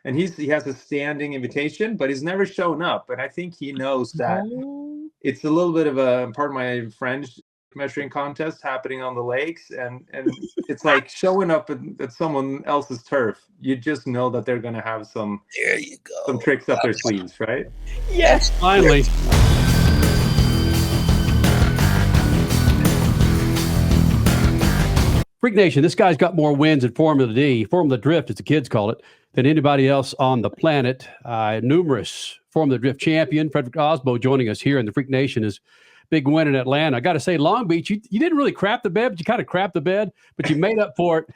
and he has a standing invitation, but he's never shown up. And I think he knows that it's a little bit of a, pardon my French, measuring contest happening on the lakes, and it's like showing up at someone else's turf. You just know that they're going to have some tricks up their sleeves, right? Yes, finally. Freak Nation, this guy's got more wins in Formula D, Formula Drift, as the kids call it, than anybody else on the planet. Numerous Formula Drift champion, Fredric Aasbo, joining us here in the Freak Nation. Is big win in Atlanta. I got to say, Long Beach, you didn't really crap the bed, but you kind of crapped the bed, but you made up for it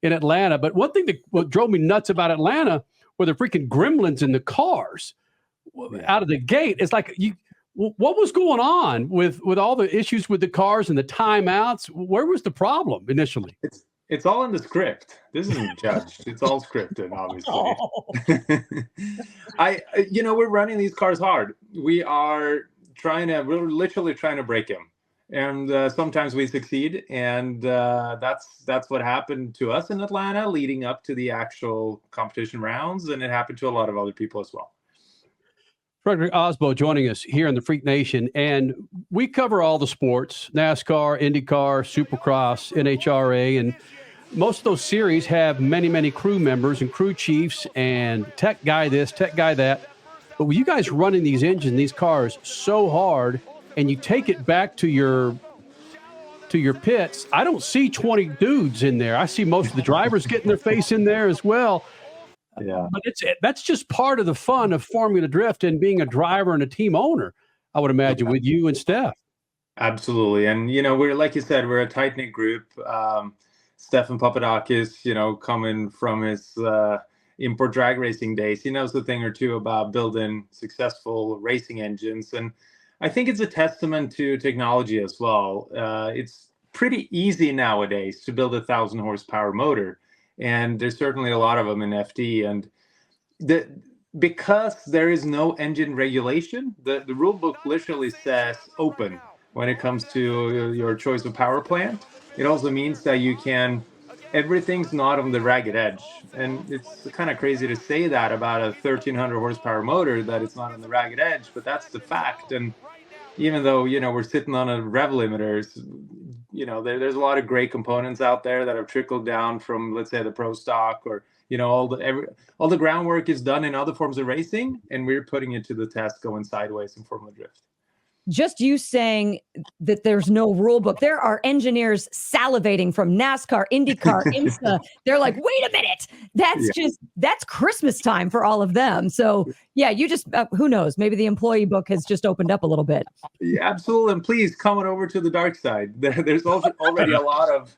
in Atlanta. But one thing that drove me nuts about Atlanta were the freaking gremlins in the cars out of the gate. It's like, what was going on with all the issues with the cars and the timeouts? Where was the problem initially? It's all in the script. This isn't judged. It's all scripted, obviously. We're running these cars hard. We're literally trying to break him. And sometimes we succeed. And that's what happened to us in Atlanta leading up to the actual competition rounds. And it happened to a lot of other people as well. Fredric Aasbo joining us here in the Freak Nation. And we cover all the sports, NASCAR, IndyCar, Supercross, NHRA, and most of those series have many, many crew members and crew chiefs and tech guy this, tech guy that. But with you guys running these engines, these cars so hard, and you take it back to your pits, I don't see 20 dudes in there. I see most of the drivers getting their face in there as well. Yeah, but that's just part of the fun of Formula Drift and being a driver and a team owner, I would imagine, with you and Steph. Absolutely. And, we're, like you said, we're a tight-knit group. Stefan Papadakis, coming from his import drag racing days, he knows a thing or two about building successful racing engines. And I think it's a testament to technology as well. It's pretty easy nowadays to build a 1,000 horsepower motor. And there's certainly a lot of them in FD. And because there is no engine regulation, the rule book literally says open when it comes to your choice of power plant. It also means that everything's not on the ragged edge. And it's kind of crazy to say that about a 1,300 horsepower motor, that it's not on the ragged edge, but that's the fact. And even though, we're sitting on a rev limiters, there's a lot of great components out there that have trickled down from, let's say, the Pro Stock, or, all the groundwork is done in other forms of racing, and we're putting it to the test going sideways in Formula Drift. Just you saying that there's no rule book. There are engineers salivating from NASCAR, IndyCar, IMSA. They're like, wait a minute. That's Christmas time for all of them. So yeah, you just, who knows, maybe the employee book has just opened up a little bit. Yeah, absolutely. And please come on over to the dark side. There's already a lot of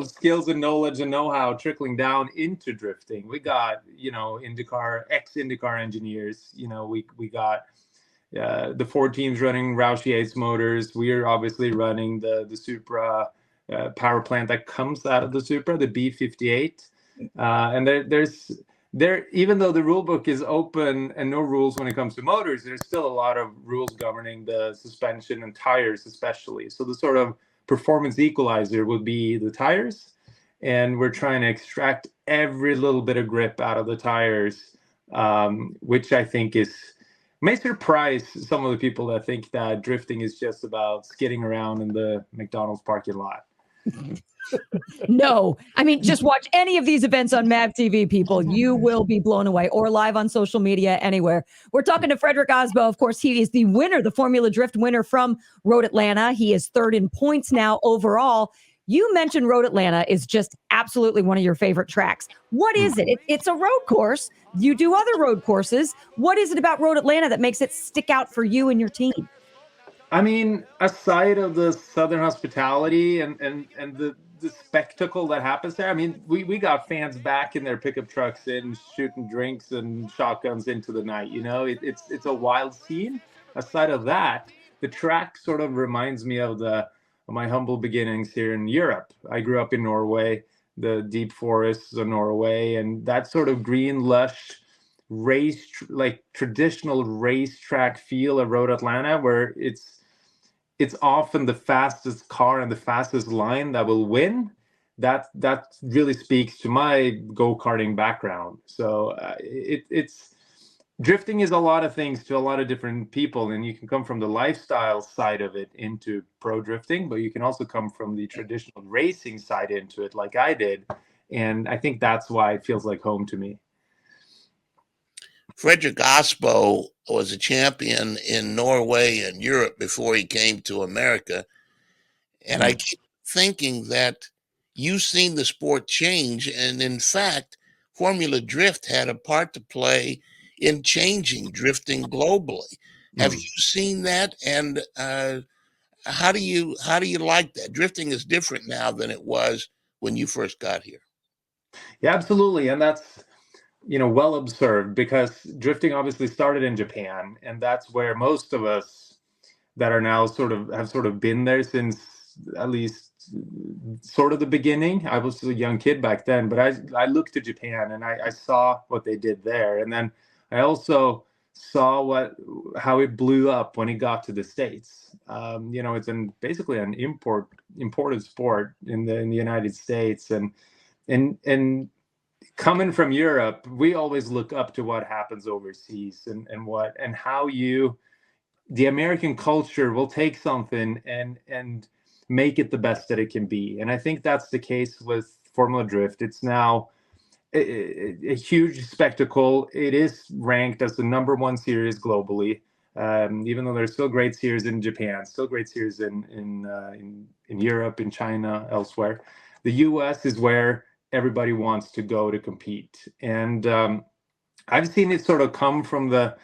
skills and knowledge and know-how trickling down into drifting. We got, ex-IndyCar engineers, we got, the 4 teams running Roush Yates motors. We are obviously running the Supra power plant that comes out of the Supra, the B58. And there, even though the rule book is open and no rules when it comes to motors, there's still a lot of rules governing the suspension and tires, especially. So the sort of performance equalizer would be the tires, and we're trying to extract every little bit of grip out of the tires, which I think may surprise some of the people that think that drifting is just about skidding around in the McDonald's parking lot. No, I mean, just watch any of these events on MAVTV, people. You will be blown away, or live on social media, anywhere. We're talking to Fredric Aasbo. Of course, he is the winner, the Formula Drift winner from Road Atlanta. He is 3rd in points now overall. You mentioned Road Atlanta is just absolutely one of your favorite tracks. What is it? It's a road course. You do other road courses. What is it about Road Atlanta that makes it stick out for you and your team? I mean, aside of the Southern hospitality and the spectacle that happens there, I mean, we got fans back in their pickup trucks and shooting drinks and shotguns into the night. It's a wild scene. Aside of that, the track sort of reminds me of my humble beginnings here in Europe. I grew up in Norway, the deep forests of Norway, and that sort of green, lush traditional racetrack feel of Road Atlanta, where it's often the fastest car and the fastest line that will win. that really speaks to my go-karting background. So it's drifting is a lot of things to a lot of different people, and you can come from the lifestyle side of it into pro drifting, but you can also come from the traditional racing side into it, like I did. And I think that's why it feels like home to me. Fredric Aasbo was a champion in Norway and Europe before he came to America. And I keep thinking that you've seen the sport change. And in fact, Formula Drift had a part to play in changing drifting globally. Have you seen that? And how do you like that? Drifting is different now than it was when you first got here. Yeah, absolutely. And that's, well observed, because drifting obviously started in Japan, and that's where most of us that are now have been there since at least sort of the beginning. I was a young kid back then, but I looked to Japan and I saw what they did there. And then I also saw how it blew up when it got to the States. It's basically an imported sport in the United States, and coming from Europe, we always look up to what happens overseas and how the American culture will take something and make it the best that it can be. And I think that's the case with Formula Drift. It's now a huge spectacle. It is ranked as the #1 series globally, even though there's still great series in Japan, still great series in Europe, in China, elsewhere. The US is where everybody wants to go to compete. And I've seen it sort of come from the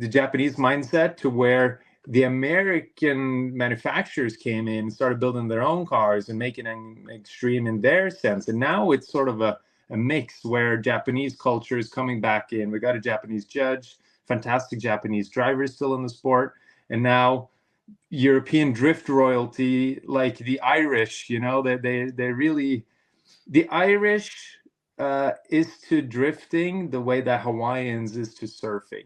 Japanese mindset to where the American manufacturers came in and started building their own cars and making an extreme in their sense. And now it's sort of a mix where Japanese culture is coming back in. We got a Japanese judge, fantastic Japanese drivers still in the sport. And now European drift royalty, like the Irish, they really... The Irish is to drifting the way that Hawaiians is to surfing.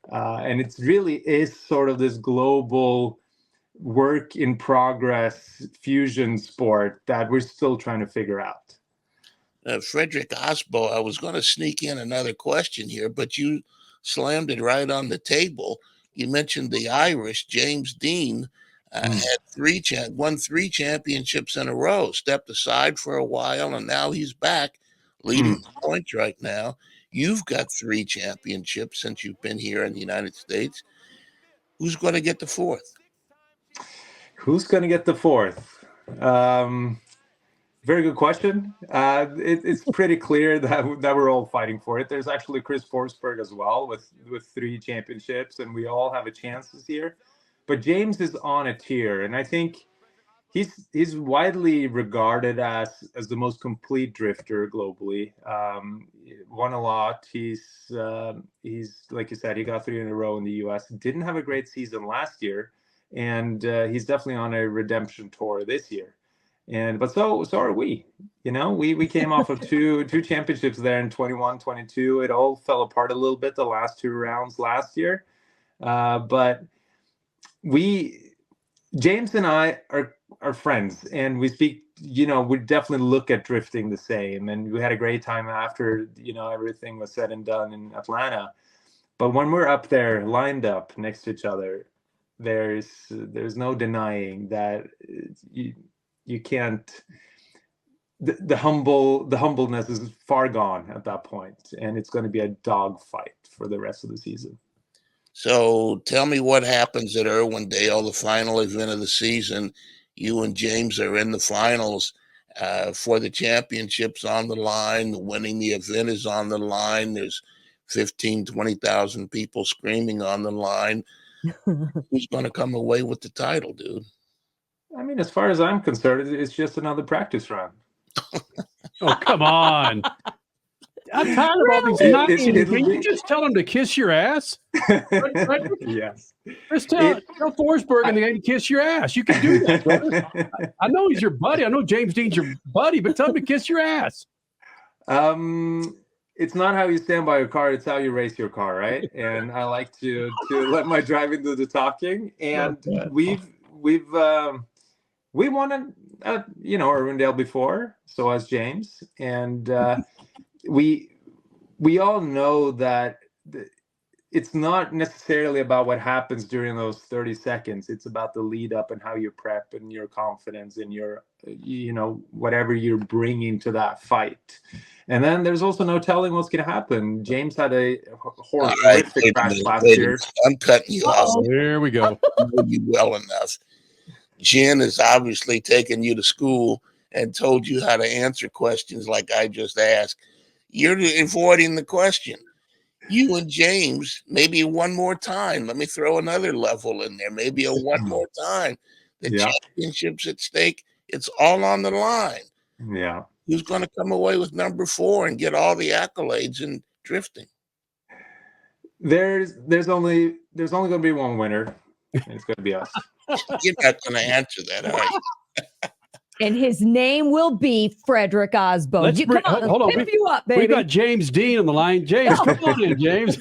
And it really is sort of this global work in progress fusion sport that we're still trying to figure out. Fredric Aasbo, I was going to sneak in another question here, but you slammed it right on the table. You mentioned the Irish. James Deane had won 3 championships in a row, stepped aside for a while, and now he's back leading the points right now. You've got 3 championships since you've been here in the United States. Who's going to get the 4th? Who's going to get the 4th? Very good question. It's pretty clear that we're all fighting for it. There's actually Chris Forsberg as well with 3 championships, and we all have a chance this year. But James is on a tier, and I think he's widely regarded as the most complete drifter globally. Won a lot. He's like you said, he got 3 in a row in the US. Didn't have a great season last year, and he's definitely on a redemption tour this year. But so are we. We came off of two championships there in 21, 22. It all fell apart a little bit the last 2 rounds last year, but James and I are friends, and we speak. We definitely look at drifting the same, and we had a great time after everything was said and done in Atlanta. But when we're up there lined up next to each other, there's no denying that you can't. The humbleness is far gone at that point, and it's going to be a dogfight for the rest of the season. So tell me what happens at Irwindale, the final event of the season. You and James are in the finals for the championships on the line. Winning the event is on the line. There's 15, 20,000 people screaming on the line. Who's going to come away with the title, dude? I mean, as far as I'm concerned, it's just another practice run. Oh, come on. I'm tired of all these knocking. Can you just tell him to kiss your ass? Yes. Just tell Forsberg and the guy to kiss your ass. You can do that, brother. I know he's your buddy. I know James Deane's your buddy, but tell him to kiss your ass. It's not how you stand by your car, it's how you race your car, right? And I like to let my driving do the talking. And we want to Irwindale before, so has James, and we all know that it's not necessarily about what happens during those 30 seconds. It's about the lead up and how you prep and your confidence and your, whatever you're bringing to that fight. And then there's also no telling what's going to happen. James had a horrific crash last year. I'm cutting you off. There we go. I know you well enough. Jen has obviously taken you to school and told you how to answer questions like I just asked. You're avoiding the question. You and James, maybe one more time. Let me throw another level in there. Maybe a one more time. The championship's at stake. It's all on the line. Yeah. Who's going to come away with number 4 and get all the accolades in drifting? There's only going to be one winner, and it's going to be us. You're not going to answer that, are you? And his name will be Fredric Aasbo. Hold on. Pimp you up, baby. We got James Deane on the line. James, come on in, James.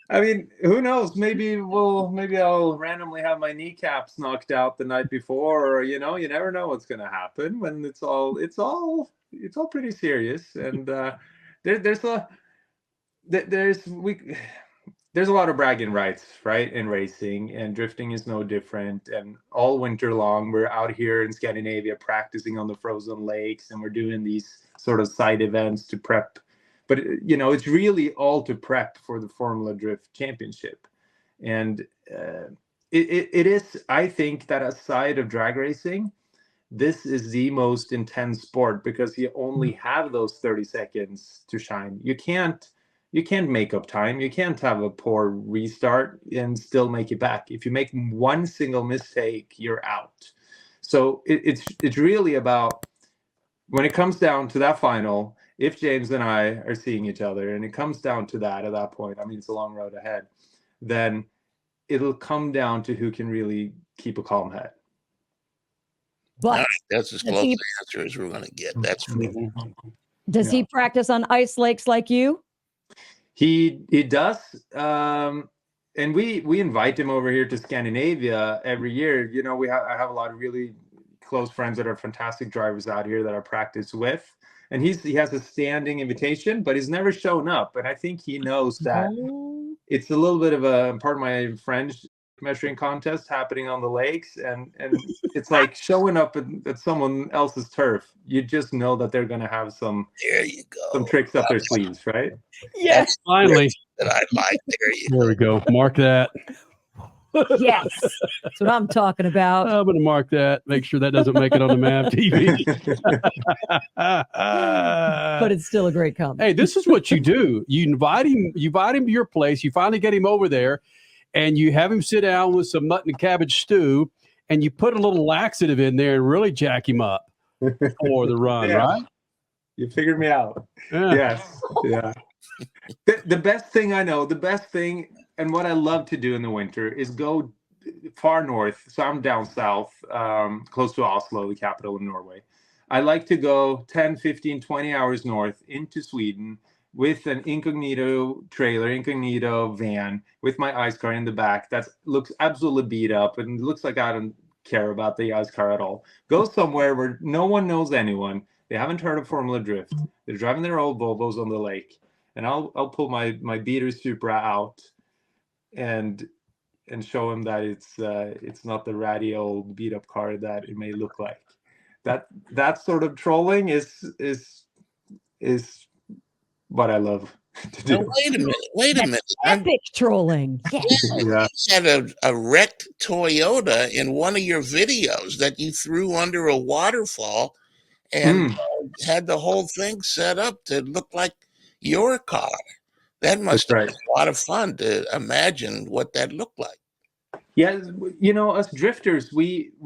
I mean, who knows? Maybe I'll randomly have my kneecaps knocked out the night before, or you never know what's going to happen when it's all pretty serious. And there's a lot of bragging rights, right, in racing, and drifting is no different. And all winter long, we're out here in Scandinavia practicing on the frozen lakes, and we're doing these sort of side events to prep. But, it's really all to prep for the Formula Drift Championship. And it is, I think, that aside of drag racing, this is the most intense sport because you only have those 30 seconds to shine. You can't make up time. You can't have a poor restart and still make it back. If you make one single mistake, you're out. So it's really about, when it comes down to that final, if James and I are seeing each other and it comes down to that at that point, I mean, it's a long road ahead, then it'll come down to who can really keep a calm head. But that's as close an answer as we're going to get. That's for me. Does he practice on ice lakes like you? He does, and we invite him over here to Scandinavia every year. I have a lot of really close friends that are fantastic drivers out here that I practice with, and he has a standing invitation, but he's never shown up. And I think he knows that it's a little bit of a, pardon my French, measuring contest happening on the lakes, and it's like showing up at someone else's turf. You just know that they're going to have some tricks up their sleeves, right? Yes, finally. That I like. There we go. Mark that. Yes, that's what I'm talking about. I'm going to mark that. Make sure that doesn't make it on the MAVTV. But it's still a great comment. Hey, this is what you do. You invite him to your place. You finally get him over there, and you have him sit down with some mutton and cabbage stew, and you put a little laxative in there and really jack him up for the run, right? You figured me out. Yeah. Yes. Yeah. The best thing I know, and what I love to do in the winter is go far north. So I'm down south, close to Oslo, the capital of Norway. I like to go 10, 15, 20 hours north into Sweden with an incognito van with my ice car in the back that looks absolutely beat up and looks like I don't care about the ice car at all. Go somewhere where no one knows anyone. They haven't heard of Formula Drift. They're driving their old Volvos on the lake. And I'll pull my beater Supra out and show them that it's not the ratty old beat up car that it may look like. That sort of trolling is what I love to do. Now, wait a minute. Epic trolling. Yes. Yeah. You had a wrecked Toyota in one of your videos that you threw under a waterfall and had the whole thing set up to look like your car. That must have been a lot of fun to imagine what that looked like. Yeah, us drifters, we've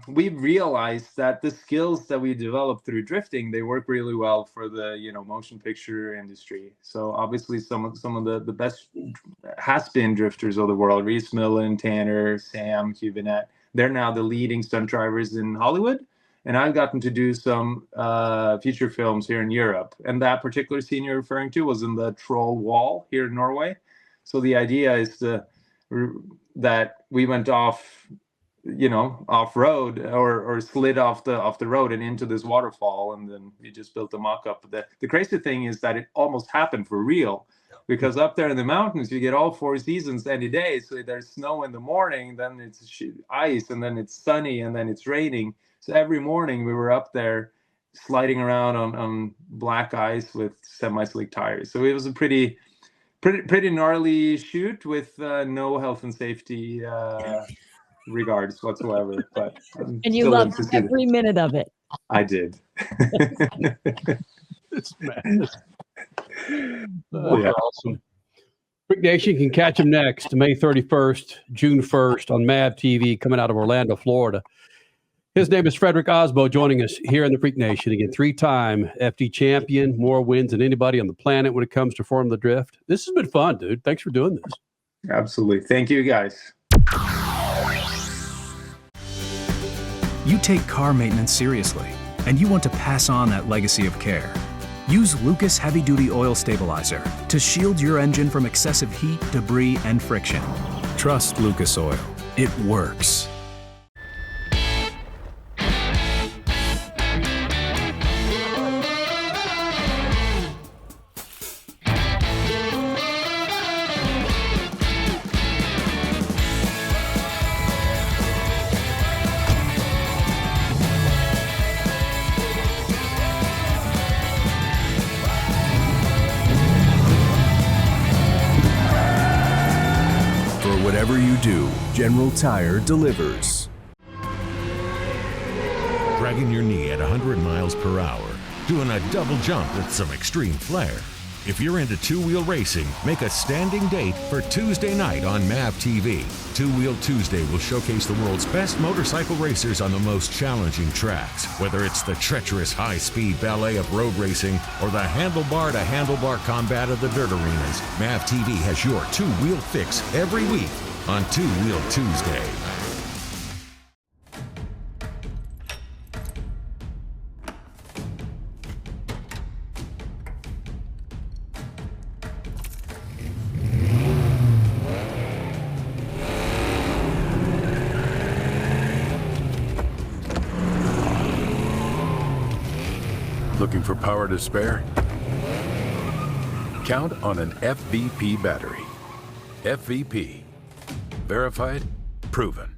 realized that the skills that we develop through drifting, they work really well for the motion picture industry. So obviously some of the best has-been drifters of the world, Reese Millen, Tanner, Sam, Hubinet, they're now the leading stunt drivers in Hollywood. And I've gotten to do some feature films here in Europe. And that particular scene you're referring to was in the Troll Wall here in Norway. So the idea is that we went off off road or slid off the road and into this waterfall, and then we just built a mock-up. The crazy thing is that it almost happened for real, because up there in the mountains you get all 4 seasons any day. So there's snow in the morning, then it's ice, and then it's sunny, and then it's raining. So every morning we were up there sliding around on black ice with semi-slick tires. So it was a pretty gnarly shoot with no health and safety regards whatsoever. But and you loved every minute of it. I did. It's madness. Awesome. Freak Nation can catch him next May 31st, June 1st on MAVTV, coming out of Orlando, Florida. His name is Fredric Aasbo, joining us here in the Freak Nation. Again, 3-time FD champion, more wins than anybody on the planet when it comes to Formula Drift. This has been fun, dude. Thanks for doing this. Absolutely. Thank you, guys. You take car maintenance seriously, and you want to pass on that legacy of care. Use Lucas Heavy Duty Oil Stabilizer to shield your engine from excessive heat, debris, and friction. Trust Lucas Oil. It works. Whatever you do, General Tire delivers. Dragging your knee at 100 miles per hour, doing a double jump with some extreme flair. If you're into two-wheel racing, make a standing date for Tuesday night on MAVTV. Two-Wheel Tuesday will showcase the world's best motorcycle racers on the most challenging tracks. Whether it's the treacherous high-speed ballet of road racing or the handlebar-to-handlebar combat of the dirt arenas, MAVTV has your two-wheel fix every week on Two-Wheel Tuesday. Looking for power to spare? Count on an FVP battery. FVP. Verified, proven.